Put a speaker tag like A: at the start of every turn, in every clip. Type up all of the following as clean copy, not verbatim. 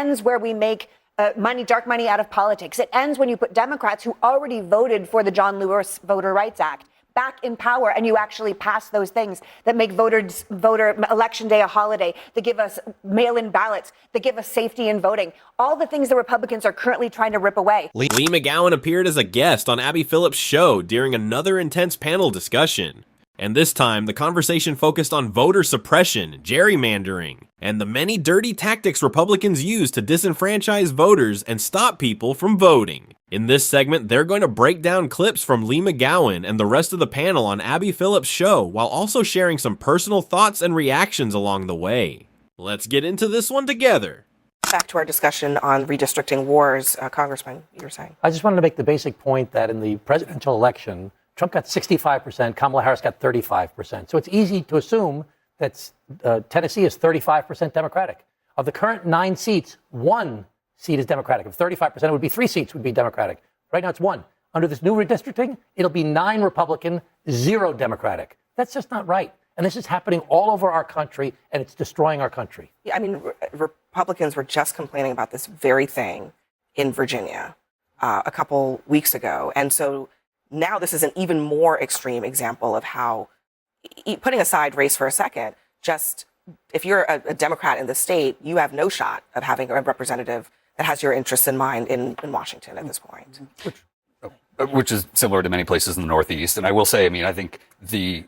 A: ends where we make dark money out of politics. It ends when you put Democrats who already voted for the John Lewis Voter Rights Act back in power, and you actually pass those things that make voter election day a holiday, that give us mail-in ballots, that give us safety in voting. All the things the Republicans are currently trying to rip away.
B: Leigh McGowan appeared as a guest on Abby Phillips' show during another intense panel discussion. And this time, the conversation focused on voter suppression, gerrymandering, and the many dirty tactics Republicans use to disenfranchise voters and stop people from voting. In this segment, they're going to break down clips from Leigh McGowan and the rest of the panel on Abby Phillips' show, while also sharing some personal thoughts and reactions along the way. Let's get into this one together.
C: Back to our discussion on redistricting wars, Congressman, you were saying.
D: I just wanted to make the basic point that in the presidential election, Trump got 65%, Kamala Harris got 35%. So it's easy to assume that Tennessee is 35% Democratic. Of the current 9 seats, 1 seat is Democratic. If 35%, it would be 3 seats would be Democratic. Right now it's 1. Under this new redistricting, it'll be 9 Republican, 0 Democratic. That's just not right. And this is happening all over our country, and it's destroying our country.
C: Yeah, I mean, Republicans were just complaining about this very thing in Virginia a couple weeks ago. And so now this is an even more extreme example of how, putting aside race for a second, just if you're a Democrat in the state, you have no shot of having a representative that has your interests in mind in Washington at this point.
E: Which is similar to many places in the Northeast. And I will say, I mean, I think the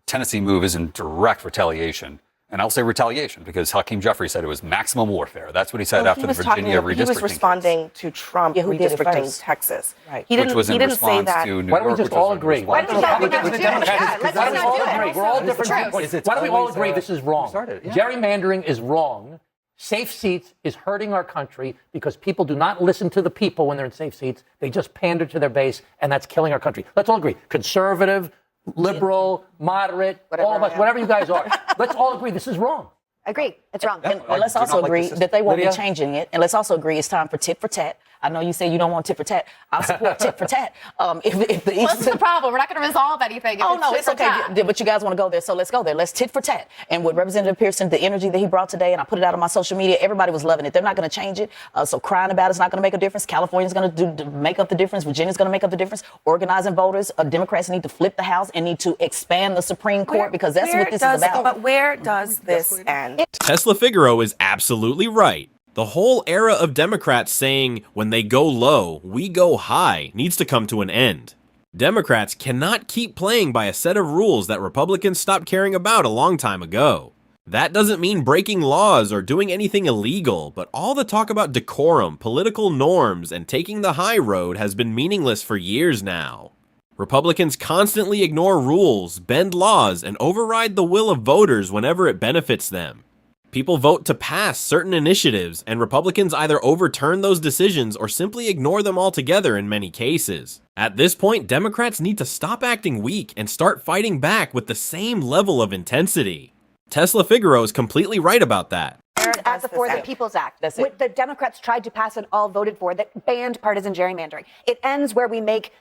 E: Tennessee move is in direct retaliation. And I'll say retaliation because Hakeem Jeffrey said it was maximum warfare. That's what he said after the Virginia redistricting.
C: He was responding to Trump redistricting Texas.
E: Right. He didn't say that.
D: Why don't we just all agree? Why don't we all agree? We're all different viewpoints. Why don't we all agree this is wrong? Gerrymandering is wrong. Safe seats is hurting our country because people do not listen to the people when they're in safe seats. They just pander to their base, and that's killing our country. Let's all agree. Conservative, liberal, moderate, all of us, whatever you guys are. Let's all agree this is wrong.
A: Agree. It's wrong.
F: And let's also agree that they won't be changing it. And let's also agree it's time for tit for tat. I know you say you don't want tit for tat. I'll support tit for tat.
G: What's the problem? We're not going to resolve anything.
F: Oh, no, it's okay. But you guys want to go there, so let's go there. Let's tit for tat. And with Representative Pearson, the energy that he brought today, and I put it out on my social media, everybody was loving it. They're not going to change it. So crying about it's not going to make a difference. California's going to make up the difference. Virginia's going to make up the difference. Organizing voters. Democrats need to flip the House and need to expand the Supreme Court because that's what this is about.
C: But where does this end?
B: Tesla Figaro is absolutely right. The whole era of Democrats saying, when they go low, we go high, needs to come to an end. Democrats cannot keep playing by a set of rules that Republicans stopped caring about a long time ago. That doesn't mean breaking laws or doing anything illegal, but all the talk about decorum, political norms, and taking the high road has been meaningless for years now. Republicans constantly ignore rules, bend laws, and override the will of voters whenever it benefits them. People vote to pass certain initiatives, and Republicans either overturn those decisions or simply ignore them altogether in many cases. At this point, Democrats need to stop acting weak and start fighting back with the same level of intensity. Tesla Figaro is completely right about that.
A: As before the People's Act, what the Democrats tried to pass and all voted for that banned partisan gerrymandering. It ends where we make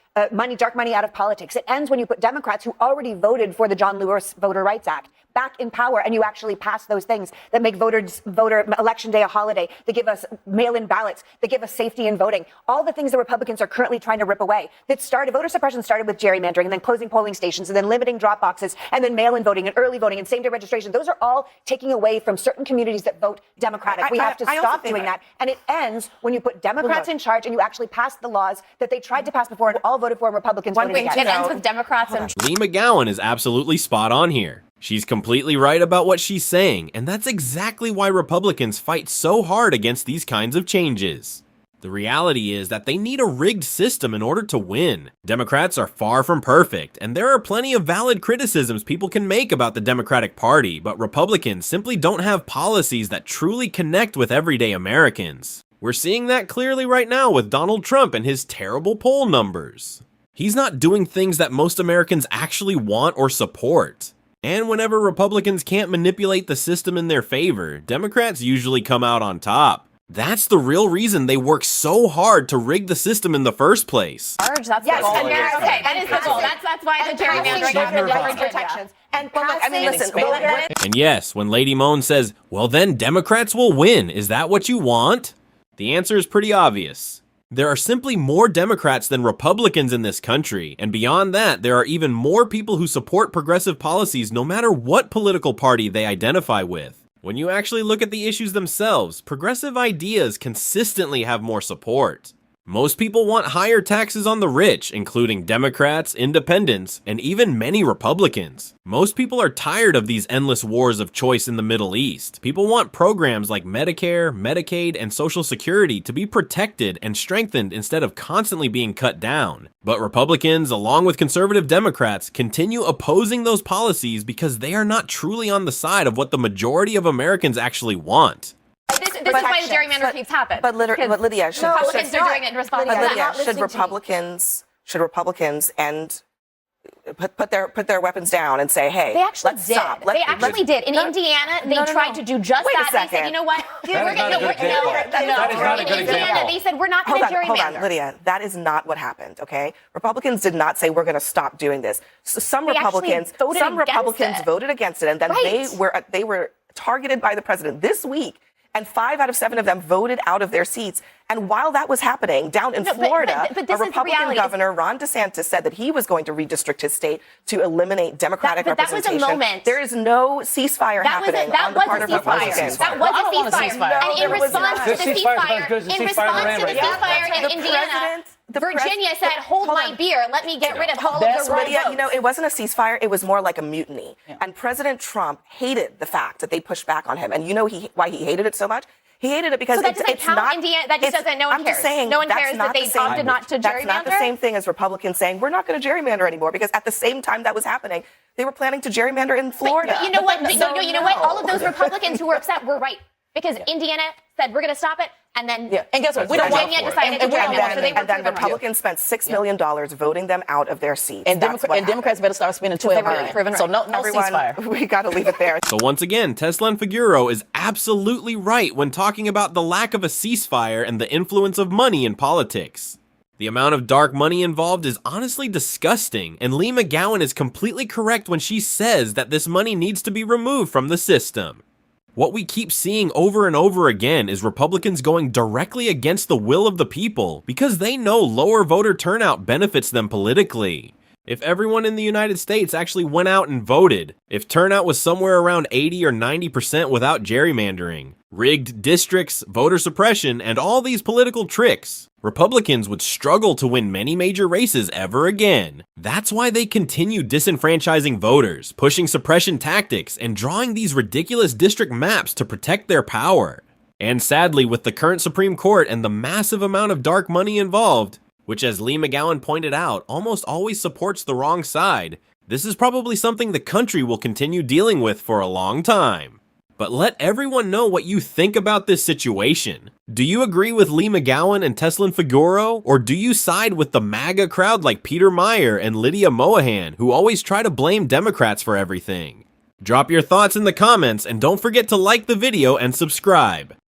A: dark money out of politics. It ends when you put Democrats who already voted for the John Lewis Voter Rights Act back in power, and you actually pass those things that make voter election day a holiday, that give us mail-in ballots, that give us safety in voting. All the things the Republicans are currently trying to rip away. Voter suppression started with gerrymandering, and then closing polling stations, and then limiting drop boxes, and then mail-in voting, and early voting, and same-day registration. Those are all taking away from certain communities that vote Democratic. We have to stop doing that. And it ends when you put Democrats in charge and you actually pass the laws that they tried to pass before and all voted for, and Republicans voted against.
G: It ends with Democrats and
B: Leigh McGowan is absolutely spot on here. She's completely right about what she's saying, and that's exactly why Republicans fight so hard against these kinds of changes. The reality is that they need a rigged system in order to win. Democrats are far from perfect, and there are plenty of valid criticisms people can make about the Democratic Party, but Republicans simply don't have policies that truly connect with everyday Americans. We're seeing that clearly right now with Donald Trump and his terrible poll numbers. He's not doing things that most Americans actually want or support. And whenever Republicans can't manipulate the system in their favor, Democrats usually come out on top. That's the real reason they work so hard to rig the system in the first place.
G: That's
A: Yes,
G: the goal.
A: and
G: Okay,
A: passing-
G: that is the goal. That's why the
A: and passing
G: gerrymandering
A: voter
G: happens.
A: protections. And
C: But look, I mean,
A: passing
C: listen,
A: voter-
B: And yes, when Lady Moan says, well then Democrats will win, is that what you want? The answer is pretty obvious. There are simply more Democrats than Republicans in this country, and beyond that, there are even more people who support progressive policies no matter what political party they identify with. When you actually look at the issues themselves, progressive ideas consistently have more support. Most people want higher taxes on the rich, including Democrats, independents, and even many Republicans. Most people are tired of these endless wars of choice in the Middle East. People want programs like Medicare, Medicaid, and Social Security to be protected and strengthened instead of constantly being cut down. But Republicans, along with conservative Democrats, continue opposing those policies because they are not truly on the side of what the majority of Americans actually want.
G: This is why the gerrymander keeps happening.
C: But Lydia, should,
G: Republicans are doing it in response to
C: but
G: that.
C: Lydia, should Republicans and put their weapons down and say, hey,
G: They actually
C: let's
G: did.
C: stop.
G: They actually did. In Indiana, they tried to do just
C: Wait a
G: that. They said,
C: second.
G: you know what?
D: That is not a good example. That is not a
G: In
D: good
G: Indiana,
D: example.
G: they said, we're not going to gerrymander.
C: Hold on, Lydia. That is not what happened, okay? Republicans did not say we're going to stop doing this. Some
G: They actually
C: Republicans
G: voted
C: voted against it, and then
G: Right.
C: they were targeted by the president this week. And 5 out of 7 of them voted out of their seats. And while that was happening down in Florida,
G: but
C: a
G: this is the
C: Republican
G: reality.
C: governor, Ron DeSantis, said that he was going to redistrict his state to eliminate Democratic
G: But that was a
C: representation.
G: moment.
C: There is no ceasefire happening on the part of Republicans.
G: That
F: Well, I
G: was
F: don't
G: a
F: want a
G: ceasefire.
F: ceasefire.
G: And in
C: No, it was
G: response
C: not.
G: to the
D: The ceasefire's not as
G: ceasefire,
D: good as the
G: in
D: ceasefire
G: response
D: in
G: to the
D: Iran right now.
G: ceasefire in
C: The
G: Indiana,
C: president-
G: Virginia said, hold
C: hold
G: my
C: on.
G: beer. Let me get rid of all of
F: That's
G: the wrong
C: Lydia,
G: votes.
C: you know, it wasn't a ceasefire. It was more like a mutiny. And President Trump hated the fact that they pushed back on him. And you know why he hated it so much? He hated it because
G: So that
C: it's,
G: doesn't
C: it's
G: count
C: not.
G: Indiana- that just
C: it's-
G: doesn't- no one
C: I'm just
G: cares.
C: saying
G: No one
C: that's
G: cares that
C: not
G: they
C: the same-
G: opted not to
C: That's not the
G: gerrymander?
C: same thing as Republicans saying we're not going to gerrymander anymore, because at the same time that was happening, they were planning to gerrymander in Florida.
G: But you know what?
C: So,
G: You know what?
C: no.
G: All of those Republicans who were upset were right. Because Indiana said, we're going to stop it. And then
F: And guess what? We don't
G: Virginia
F: want
G: decided to
F: and we don't
G: gerrymander.
F: want
G: So
F: it.
G: they were
C: And then
G: proven right.
C: Republicans spent $6 million voting them out of their seats.
F: And,
C: That's what
F: Democrats better start spending 12
G: They were
F: million.
G: proven
F: So
G: right.
F: no
C: Everyone,
F: ceasefire.
C: we got to leave it there.
B: So once again, Tesla and Figueroa is absolutely right when talking about the lack of a ceasefire and the influence of money in politics. The amount of dark money involved is honestly disgusting, and Leigh McGowan is completely correct when she says that this money needs to be removed from the system. What we keep seeing over and over again is Republicans going directly against the will of the people because they know lower voter turnout benefits them politically. If everyone in the United States actually went out and voted, if turnout was somewhere around 80 or 90% without gerrymandering, rigged districts, voter suppression, and all these political tricks, Republicans would struggle to win many major races ever again. That's why they continue disenfranchising voters, pushing suppression tactics, and drawing these ridiculous district maps to protect their power. And sadly, with the current Supreme Court and the massive amount of dark money involved, which as Leigh McGowan pointed out, almost always supports the wrong side, this is probably something the country will continue dealing with for a long time. But let everyone know what you think about this situation. Do you agree with Leigh McGowan and Tesla Figueroa, or do you side with the MAGA crowd like Peter Meyer and Lydia Mohan, who always try to blame Democrats for everything? Drop your thoughts in the comments and don't forget to like the video and subscribe.